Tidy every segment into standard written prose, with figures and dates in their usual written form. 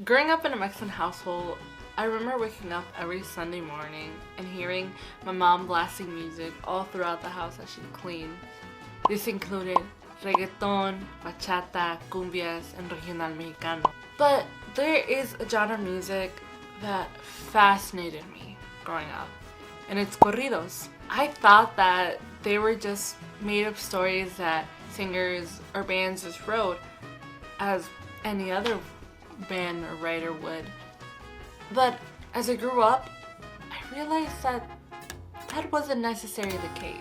Growing up in a Mexican household, I remember waking up every Sunday morning and hearing my mom blasting music all throughout the house as she cleaned. This included reggaeton, bachata, cumbias, and regional mexicano. But there is a genre of music that fascinated me growing up, and it's corridos. I thought that they were just made up stories that singers or bands just wrote, as any other band or writer would. But as I grew up, I realized that that wasn't necessarily the case.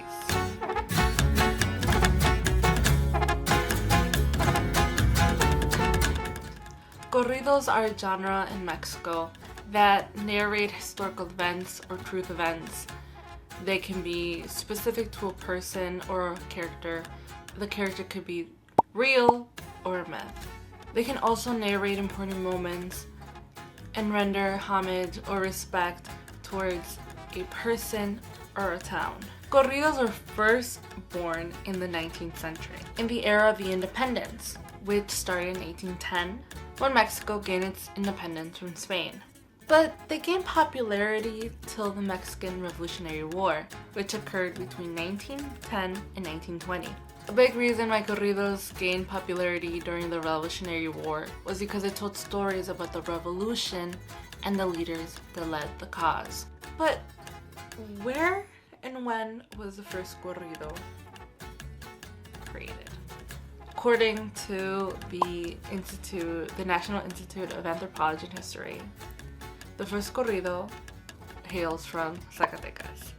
Corridos are a genre in Mexico that narrate historical events or truth events. They can be specific to a person or a character. The character could be real or a myth. They can also narrate important moments and render homage or respect towards a person or a town. Corridos were first born in the 19th century, in the era of the independence, which started in 1810 when Mexico gained its independence from Spain. But they gained popularity till the Mexican Revolutionary War, which occurred between 1910 and 1920. A big reason why corridos gained popularity during the Revolutionary War was because it told stories about the revolution and the leaders that led the cause. But where and when was the first corrido created? According to the National Institute of Anthropology and History, the first corrido hails from Zacatecas,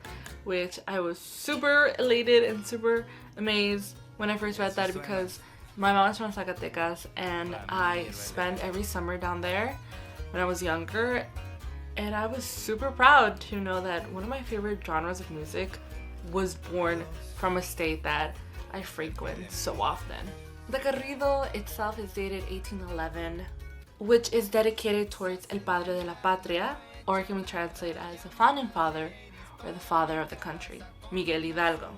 which I was super elated and super amazed when I first read that, because my mom is from Zacatecas and I spent every summer down there when I was younger, and I was super proud to know that one of my favorite genres of music was born from a state that I frequent so often. The corrido itself is dated 1811, which is dedicated towards El Padre de la Patria, or it can be translated as the founding father or the father of the country, Miguel Hidalgo.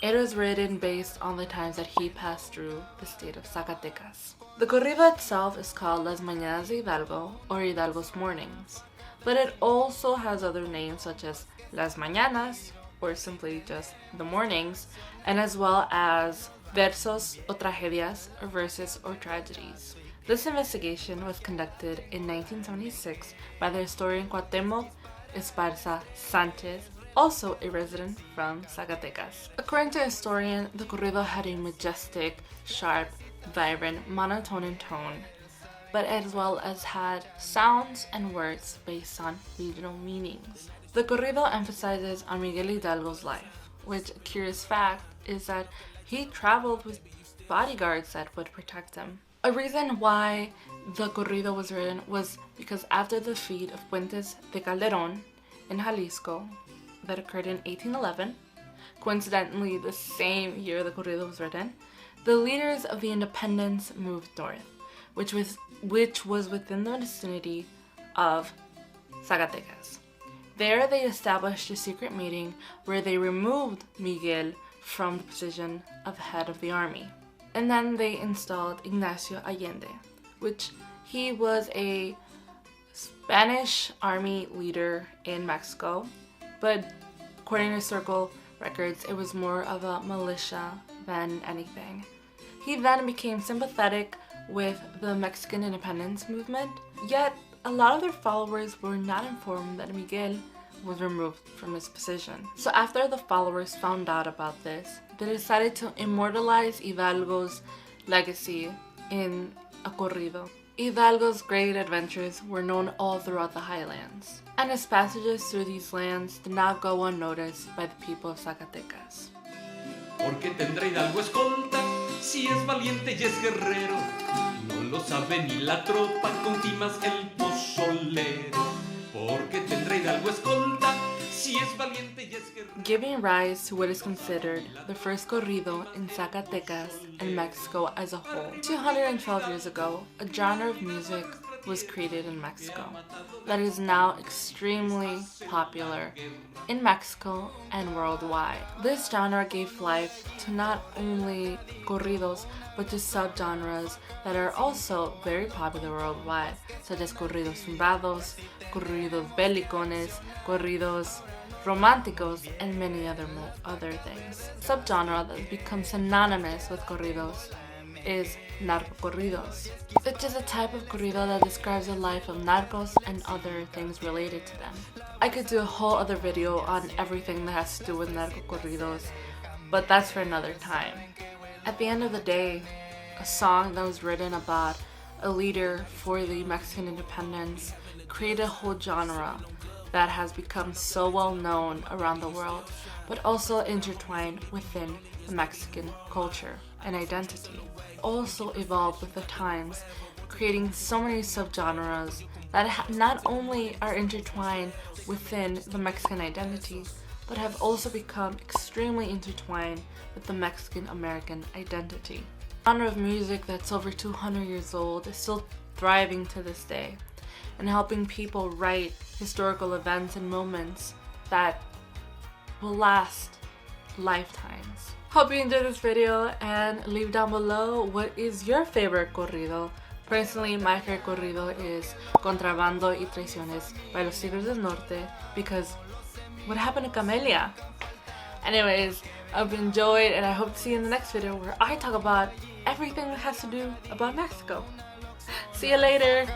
It was written based on the times that he passed through the state of Zacatecas. The corrido itself is called Las Mañanas de Hidalgo, or Hidalgo's Mornings, but it also has other names such as Las Mañanas, or simply just the mornings, and as well as versos o tragedias, or verses or tragedies. This investigation was conducted in 1976 by the historian Cuauhtémoc Esparza Sanchez, also a resident from Zacatecas. According to a historian, the corrido had a majestic, sharp, vibrant, monotone in tone, but as well as had sounds and words based on regional meanings. The corrido emphasizes on Miguel Hidalgo's life, which, a curious fact, is that he traveled with bodyguards that would protect him. A reason why the corrido was written was because after the defeat of Puentes de Calderón in Jalisco that occurred in 1811, coincidentally the same year the corrido was written, the leaders of the independence moved north, which was within the vicinity of Zacatecas. There they established a secret meeting where they removed Miguel from the position of head of the army. And then they installed Ignacio Allende, which he was a Spanish army leader in Mexico, but according to historical records, it was more of a militia than anything. He then became sympathetic with the Mexican independence movement, yet a lot of their followers were not informed that Miguel was removed from his position. So after the followers found out about this, they decided to immortalize Hidalgo's legacy in a corrido. Hidalgo's great adventures were known all throughout the highlands, and his passages through these lands did not go unnoticed by the people of Zacatecas. Porque tendrá Hidalgo escolta, si es valiente y es guerrero, no lo sabe ni la tropa, con timas el pozolero. Porque tendrá Hidalgo escolta, si es valiente y es guerrero. Giving rise to what is considered the first corrido in Zacatecas and Mexico as a whole. 212 years ago, a genre of music was created in Mexico that is now extremely popular in Mexico and worldwide. This genre gave life to not only corridos but to subgenres that are also very popular worldwide, such as corridos tumbados, corridos belicones, corridos románticos, and many other things. Subgenre that becomes synonymous with corridos is narcocorridos, which is a type of corrido that describes the life of narcos and other things related to them. I could do a whole other video on everything that has to do with narcocorridos, but that's for another time. At the end of the day, a song that was written about a leader for the Mexican independence created a whole genre that has become so well known around the world, but also intertwined within the Mexican culture and identity. Also evolved with the times, creating so many subgenres that not only are intertwined within the Mexican identity, but have also become extremely intertwined with the Mexican American identity. A genre of music that's over 200 years old is still thriving to this day and helping people write historical events and moments that will last lifetimes. Hope you enjoyed this video and leave down below what is your favorite corrido. Personally, my favorite corrido is Contrabando y Traiciones by Los Tigres del Norte, because what happened to Camelia? Anyways, I've enjoyed and I hope to see you in the next video where I talk about everything that has to do about Mexico. See you later!